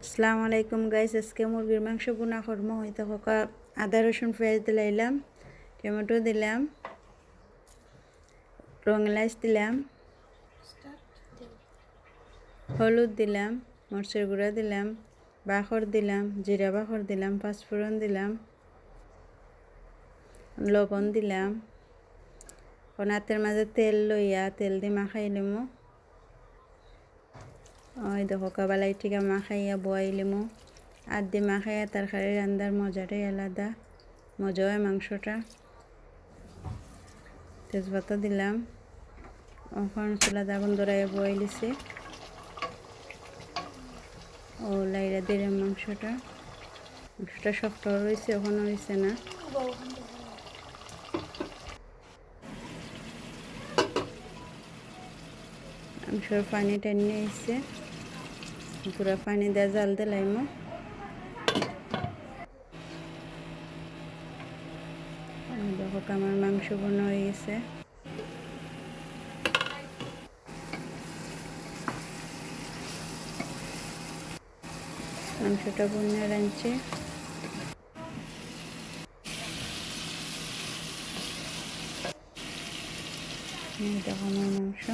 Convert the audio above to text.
আসসালামু আলাইকুম গাইস, আজকে মুরগির মাংস বোনা কর্ম হইতে হোকা। আদা রসুন পেঁয়াজ দিলাইলাম, টমেটো দিলাম, রং এলাচ দিলাম, হলুদ দিলাম, মরিচের গুঁড়া দিলাম, বাখর দিলাম, জিরা বাখর দিলাম, পাঁচফোড়ন দিলাম, লবণ দিলাম। হাতের মাঝে তেল লইয়া তেল দিয়ে মাখাই লিমু। ওই দেখো কাবালাই টিকা মাখাইয়া বয়াই লিমু। আর দিয়ে মাখাইয়া তরকারি রান্নার মজাটাই আলাদা, মজা হয় মাংসটা। তেজপাতা দিলাম, ওখান চুলা আগুন ধরাইয়া বয়াই লিছি। ও লাইরা দিলাম মাংসটা শক্ত রয়েছে, ওখানে হয়েছে না। মাংসর পানি টেনে এসছে, পুরা পানি দিয়ে জাল দিলাইমো। দেখো আমার মাংস বোনা হয়ে গেছে। মাংসটা বোনা রাঁধছে। দেখো আমার মাংস।